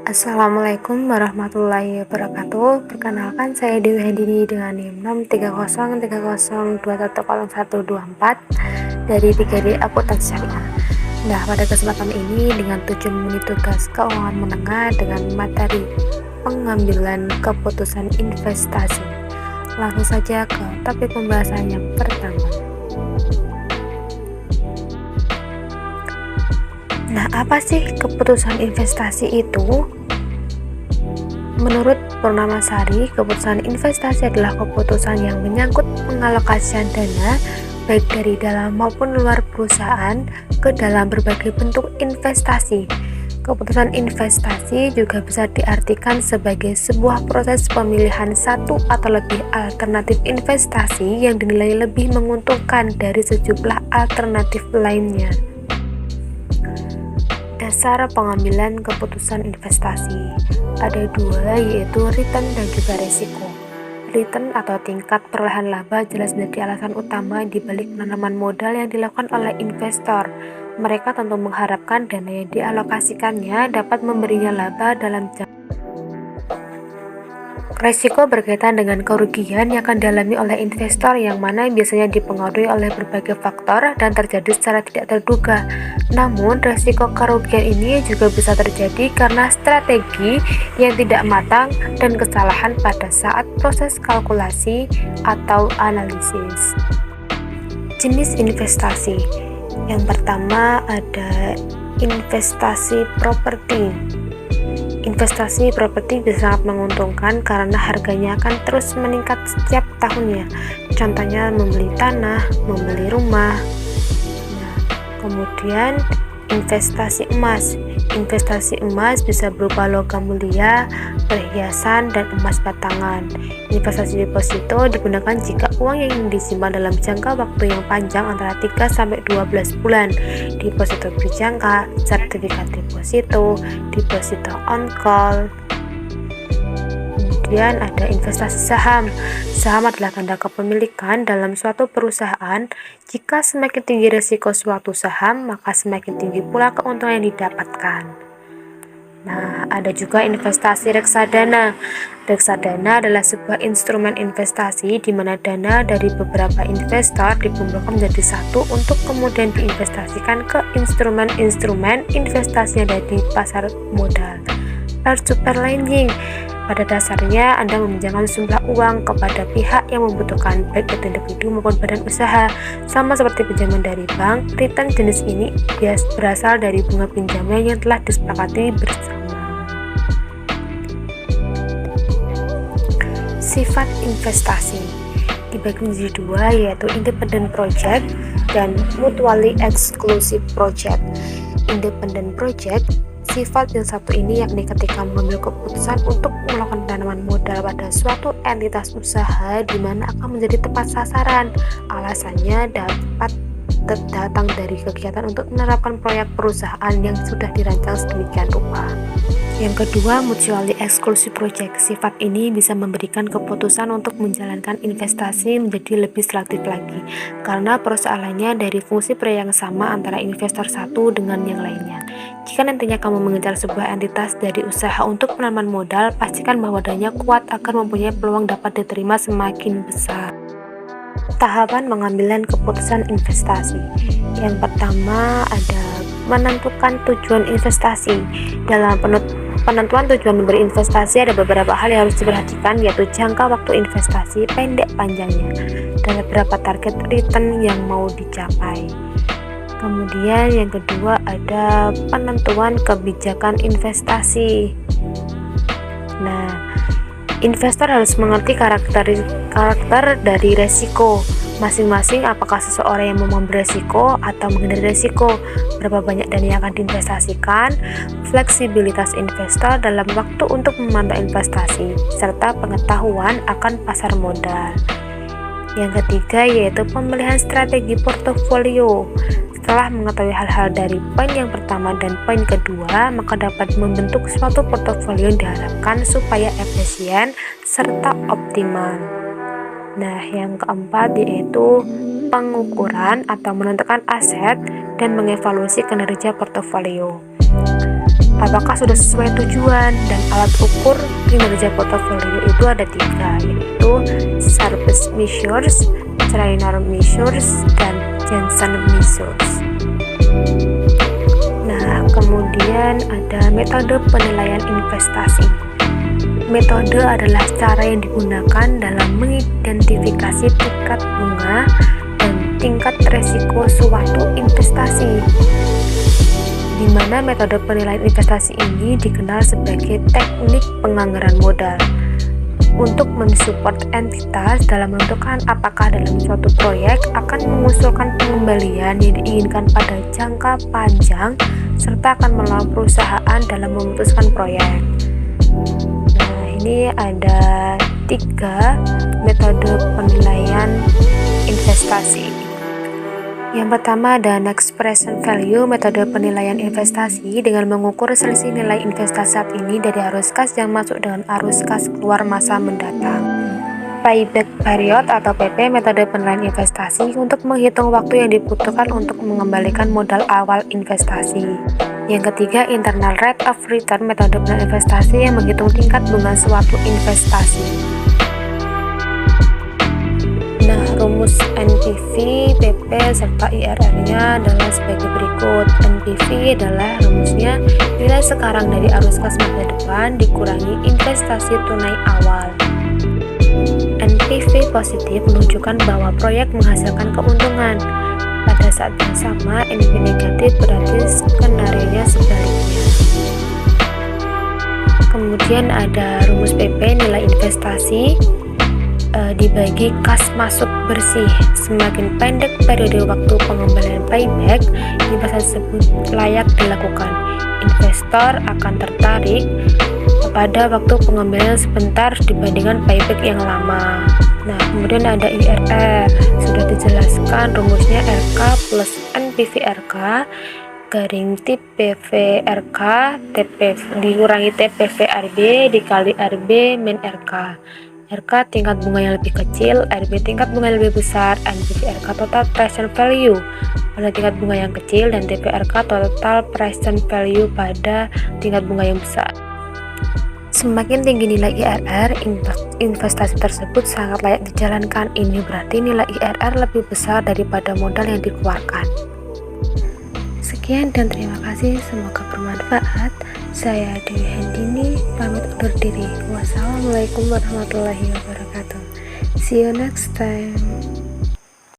Assalamualaikum warahmatullahi wabarakatuh. Perkenalkan, saya Dewi Handini dengan NIM 63030210124 dari 3D Akuntansi Syariah. Nah, pada kesempatan ini dengan tujuan memenuhi tugas keuangan menengah dengan materi pengambilan keputusan investasi. Langsung saja ke topik pembahasan yang pertama. Nah, apa sih keputusan investasi itu? Menurut Purnamasari, keputusan investasi adalah keputusan yang menyangkut pengalokasian dana baik dari dalam maupun luar perusahaan ke dalam berbagai bentuk investasi. Keputusan investasi juga bisa diartikan sebagai sebuah proses pemilihan satu atau lebih alternatif investasi yang dinilai lebih menguntungkan dari sejumlah alternatif lainnya. Dasar pengambilan keputusan investasi ada dua, yaitu return dan juga resiko. Return atau tingkat perolehan laba jelas menjadi alasan utama di balik penanaman modal yang dilakukan oleh investor. Mereka tentu mengharapkan dana yang dialokasikannya dapat memberinya laba dalam jangka. Resiko berkaitan dengan kerugian yang akan dialami oleh investor yang mana biasanya dipengaruhi oleh berbagai faktor dan terjadi secara tidak terduga. Namun, resiko kerugian ini juga bisa terjadi karena strategi yang tidak matang dan kesalahan pada saat proses kalkulasi atau analisis. Jenis investasi. Yang pertama ada investasi properti. Investasi properti bisa sangat menguntungkan karena harganya akan terus meningkat setiap tahunnya. Contohnya membeli tanah, membeli rumah. Nah, kemudian investasi emas. Investasi emas bisa berupa logam mulia, perhiasan, dan emas batangan. Investasi deposito digunakan jika uang yang disimpan dalam jangka waktu yang panjang antara 3-12 bulan. Deposito berjangka, sertifikat deposito, deposito on call. Kemudian ada investasi saham. Saham adalah tanda kepemilikan dalam suatu perusahaan. Jika semakin tinggi risiko suatu saham, maka semakin tinggi pula keuntungan yang didapatkan. Nah, ada juga investasi reksadana. Reksadana adalah sebuah instrumen investasi di mana dana dari beberapa investor dikumpulkan menjadi satu untuk kemudian diinvestasikan ke instrumen-instrumen investasi yang ada di pasar modal. Peer-to-peer lending. Pada dasarnya, Anda meminjamkan sejumlah uang kepada pihak yang membutuhkan, baik itu individu maupun badan usaha. Sama seperti pinjaman dari bank, return jenis ini berasal dari bunga pinjaman yang telah disepakati bersama. Sifat investasi dibagi menjadi dua, yaitu independent project dan mutually exclusive project. Independent project, sifat yang satu ini yakni ketika mengambil keputusan untuk melakukan penanaman modal pada suatu entitas usaha di mana akan menjadi tepat sasaran. Alasannya dapat datang dari kegiatan untuk menerapkan proyek perusahaan yang sudah dirancang sedemikian rupa. Yang kedua, mutually exclusive project. Sifat ini bisa memberikan keputusan untuk menjalankan investasi menjadi lebih selektif lagi, karena persoalannya dari fungsi proyek yang sama antara investor satu dengan yang lainnya. Jika nantinya kamu mengejar sebuah entitas dari usaha untuk penanaman modal, pastikan bahwa dananya kuat agar mempunyai peluang dapat diterima semakin besar. Tahapan pengambilan keputusan investasi. Yang pertama ada menentukan tujuan investasi. Dalam penentuan tujuan berinvestasi ada beberapa hal yang harus diperhatikan, yaitu jangka waktu investasi, pendek panjangnya, dan beberapa target return yang mau dicapai. Kemudian yang kedua ada penentuan kebijakan investasi. Nah, investor harus mengerti karakter dari resiko masing-masing, apakah seseorang yang mau mengambil resiko atau menghindari resiko, berapa banyak dana yang akan diinvestasikan, fleksibilitas investor dalam waktu untuk memantau investasi, serta pengetahuan akan pasar modal. Yang ketiga yaitu pemilihan strategi portofolio. Setelah mengetahui hal-hal dari poin yang pertama dan poin kedua, maka dapat membentuk suatu portofolio yang diharapkan supaya efisien serta optimal. Nah, yang keempat yaitu pengukuran atau menentukan aset dan mengevaluasi kinerja portofolio. apakah sudah sesuai tujuan. Dan alat ukur kinerja portofolio itu ada 3, yaitu Service Measures, Trainer Measures, dan Jensen Measures. Nah, kemudian ada metode penilaian investasi. Metode adalah cara yang digunakan dalam mengidentifikasi tingkat bunga dan tingkat resiko suatu investasi, di mana metode penilaian investasi ini dikenal sebagai teknik penganggaran modal untuk mensupport entitas dalam menentukan apakah dalam suatu proyek akan mengusulkan pengembalian yang diinginkan pada jangka panjang serta akan melawan perusahaan dalam memutuskan proyek. Nah, ini ada 3 metode penilaian investasi. Yang pertama ada Next Present Value, metode penilaian investasi dengan mengukur selisih nilai investasi saat ini dari arus kas yang masuk dengan arus kas keluar masa mendatang. Payback Period atau PP, metode penilaian investasi untuk menghitung waktu yang dibutuhkan untuk mengembalikan modal awal investasi. Yang ketiga, Internal Rate of Return, metode penilaian investasi yang menghitung tingkat bunga suatu investasi. Nah, rumus NPV, PP, serta IRR-nya adalah sebagai berikut. NPV adalah rumusnya nilai sekarang dari arus kas masa depan dikurangi investasi tunai awal. NPV positif menunjukkan bahwa proyek menghasilkan keuntungan. Pada saat yang sama, NPV negatif berarti skenario-nya sebaliknya. Kemudian ada rumus PP, nilai investasi dibagi kas masuk bersih. Semakin pendek periode waktu pengembalian payback, investasi tersebut layak dilakukan. Investor akan tertarik pada waktu pengembalian sebentar dibandingkan payback yang lama. Nah, kemudian ada IRR, sudah dijelaskan rumusnya RK plus NPV RK garing TPV RK dikurangi TPV RB dikali RB min RK. RK tingkat bunga yang lebih kecil, RB tingkat bunga yang lebih besar, NPV RK total present value pada tingkat bunga yang kecil, dan TPRK total present value pada tingkat bunga yang besar. Semakin tinggi nilai IRR, investasi tersebut sangat layak dijalankan. Ini berarti nilai IRR lebih besar daripada modal yang dikeluarkan. Sekian dan terima kasih, semoga bermanfaat. Saya Dewi Hendini, pamit undur diri. Wassalamualaikum warahmatullahi wabarakatuh. See you next time.